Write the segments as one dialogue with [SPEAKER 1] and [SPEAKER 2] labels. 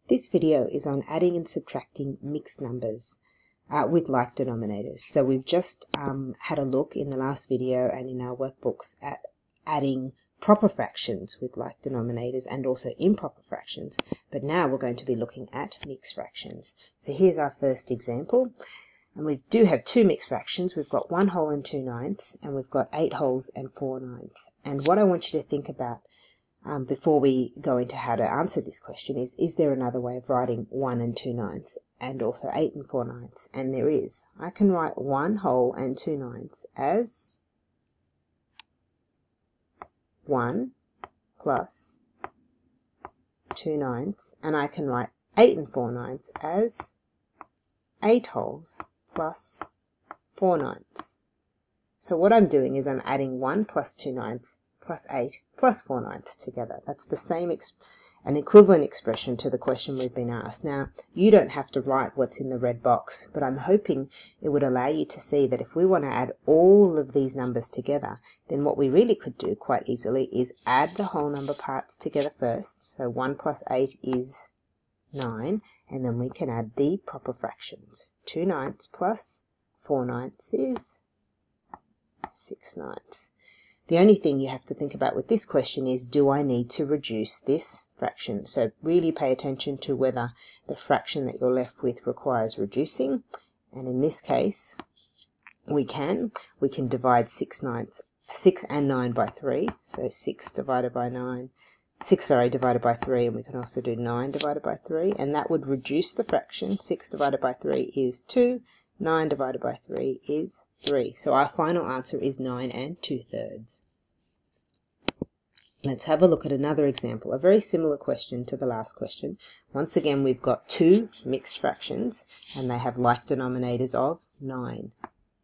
[SPEAKER 1] This video is on adding and subtracting mixed numbers with like denominators. So we've just had a look in the last video and in our workbooks at adding proper fractions with like denominators and also improper fractions, but now we're going to be looking at mixed fractions. So here's our first example, and we do have two mixed fractions. We've got 1 whole and 2 ninths, and we've got 8 wholes and 4 ninths. And what I want you to think about before we go into how to answer this question is there another way of writing 1 and 2 ninths and also 8 and 4 ninths? And there is. I can write 1 whole and 2 ninths as 1 plus 2 ninths, and I can write 8 and 4 ninths as 8 wholes plus 4 ninths. So what I'm doing is I'm adding 1 plus 2 ninths plus 8 plus 4 ninths together. That's the same, an equivalent expression to the question we've been asked. Now, you don't have to write what's in the red box, but I'm hoping it would allow you to see that if we want to add all of these numbers together, then what we really could do quite easily is add the whole number parts together first. So 1 plus 8 is 9, and then we can add the proper fractions. 2 ninths plus 4 ninths is 6 ninths. The only thing you have to think about with this question is, do I need to reduce this fraction? So really pay attention to whether the fraction that you're left with requires reducing. And in this case, we can divide 6 and 9 by 3. So 6 divided by 3, and we can also do 9 divided by 3, and that would reduce the fraction. 6 divided by 3 is 2, 9 divided by 3 is 3. So our final answer is 9 and 2/3. Let's have a look at another example, a very similar question to the last question. Once again, we've got two mixed fractions, and they have like denominators of 9.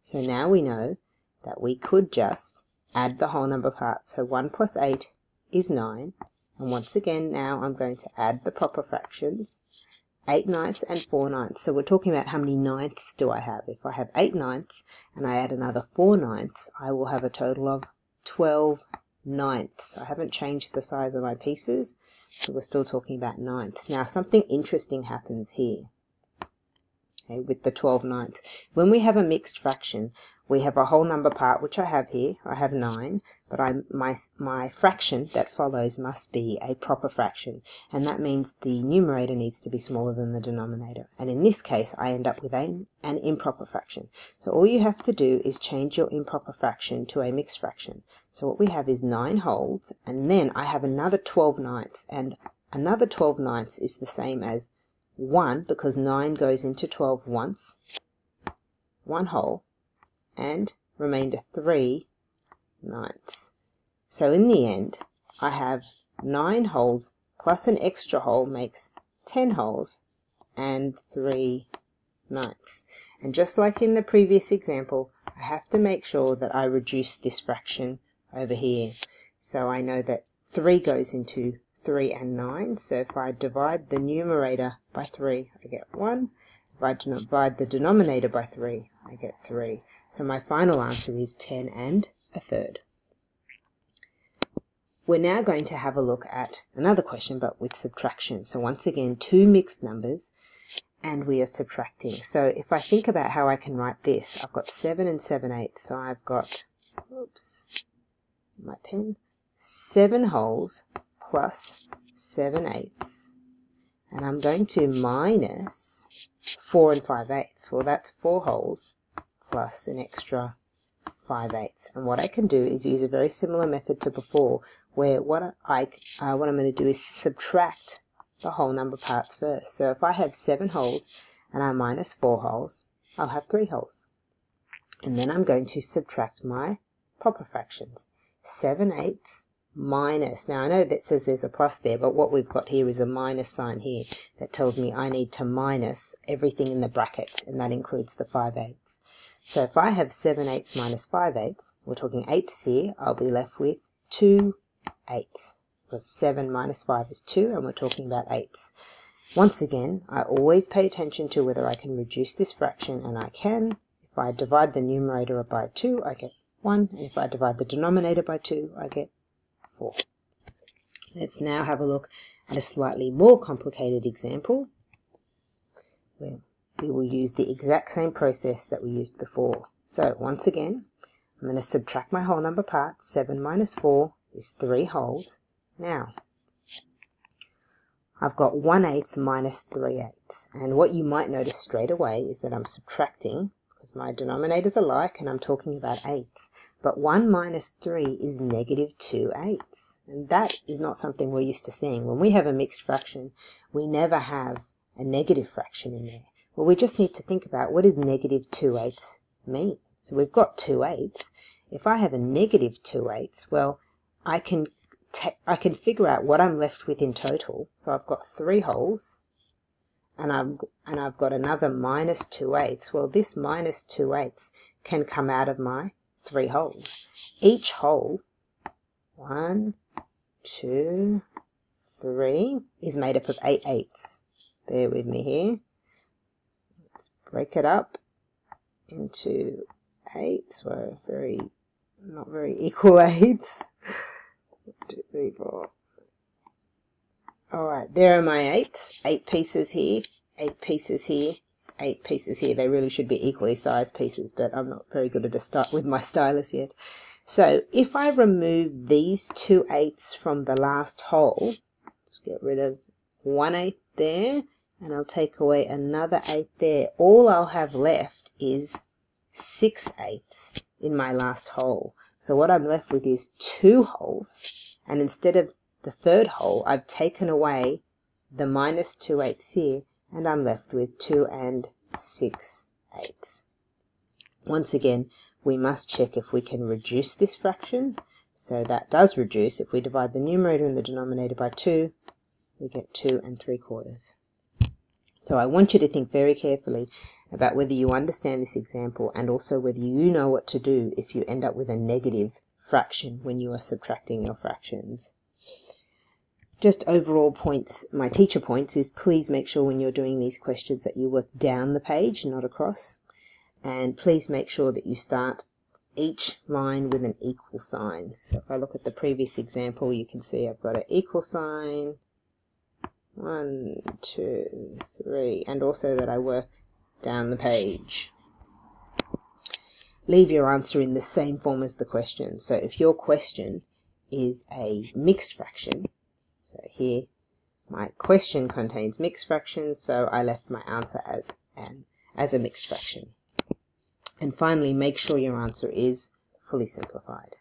[SPEAKER 1] So now we know that we could just add the whole number parts. So 1 plus 8 is 9. And once again, now I'm going to add the proper fractions. 8 ninths and 4 ninths. So we're talking about how many ninths do I have. If I have 8 ninths and I add another 4 ninths, I will have a total of 12 ninths. I haven't changed the size of my pieces, so we're still talking about ninths. Now something interesting happens here. Okay, with the 12 ninths. When we have a mixed fraction, we have a whole number part, which I have here. I have 9, but my fraction that follows must be a proper fraction, and that means the numerator needs to be smaller than the denominator. And in this case, I end up with an improper fraction. So all you have to do is change your improper fraction to a mixed fraction. So what we have is 9 wholes, and then I have another 12 ninths, and another 12 ninths is the same as 1, because 9 goes into 12 once, 1 whole, and remainder 3 ninths. So in the end, I have 9 wholes plus an extra whole makes 10 wholes and 3 ninths. And just like in the previous example, I have to make sure that I reduce this fraction over here. So I know that 3 goes into 3 and 9, so if I divide the numerator by 3, I get 1. If I divide the denominator by 3, I get 3. So my final answer is 10 and 1/3. We're now going to have a look at another question, but with subtraction. So once again, two mixed numbers, and we are subtracting. So if I think about how I can write this, I've got 7 and 7/8. So I've got, my pen, 7 wholes plus 7/8, and I'm going to minus 4 and 5/8. Well, that's 4 wholes plus an extra 5/8. And what I can do is use a very similar method to before, where what I'm going to do is subtract the whole number parts first. So if I have 7 wholes and I minus 4 wholes, I'll have 3 wholes. And then I'm going to subtract my proper fractions. 7/8 minus, now I know that says there's a plus there, but what we've got here is a minus sign here that tells me I need to minus everything in the brackets, and that includes the 5/8. So if I have 7/8 minus 5/8, we're talking 8ths here, I'll be left with 2/8, because 7 minus 5 is 2, and we're talking about 8ths. Once again, I always pay attention to whether I can reduce this fraction, and I can. If I divide the numerator by 2, I get 1, and if I divide the denominator by 2, I get 4. Let's now have a look And a slightly more complicated example, where we will use the exact same process that we used before. So once again, I'm going to subtract my whole number parts. 7 minus 4 is 3 wholes. Now, I've got 1/8 minus 3/8. And what you might notice straight away is that I'm subtracting, because my denominators are like, and I'm talking about eighths. But 1 minus 3 is negative 2/8. And that is not something we're used to seeing. When we have a mixed fraction, we never have a negative fraction in there. Well, we just need to think about, what does negative 2/8 mean? So we've got 2/8. If I have a negative 2/8, well, I can figure out what I'm left with in total. So I've got 3 wholes, and I've got another minus 2/8. Well, this minus 2/8 can come out of my 3 wholes. Each whole, 1, 2, 3, is made up of 8/8. Bear with me here. Let's break it up into 8. So not very equal 8s. 1, 2, 3, 4. Alright, there are my 8s. 8 pieces here, 8 pieces here, 8 pieces here. They really should be equally sized pieces, but I'm not very good at start with my stylus yet. So if I remove these 2/8 from the last whole, let's get rid of 1/8 there, and I'll take away another 8 there. All I'll have left is 6/8 in my last whole. So what I'm left with is 2 wholes, and instead of the third whole, I've taken away the minus 2/8 here, and I'm left with 2 6/8. Once again, we must check if we can reduce this fraction. So that does reduce. If we divide the numerator and the denominator by 2, we get 2 3/4. So I want you to think very carefully about whether you understand this example, and also whether you know what to do if you end up with a negative fraction when you are subtracting your fractions. Just overall points, my teacher points, is please make sure when you're doing these questions that you work down the page, not across. And please make sure that you start each line with an equal sign. So if I look at the previous example, you can see I've got an equal sign, 1, 2, 3, and also that I work down the page. Leave your answer in the same form as the question. So if your question is a mixed fraction, so here my question contains mixed fractions, so I left my answer as a mixed fraction. And finally, make sure your answer is fully simplified.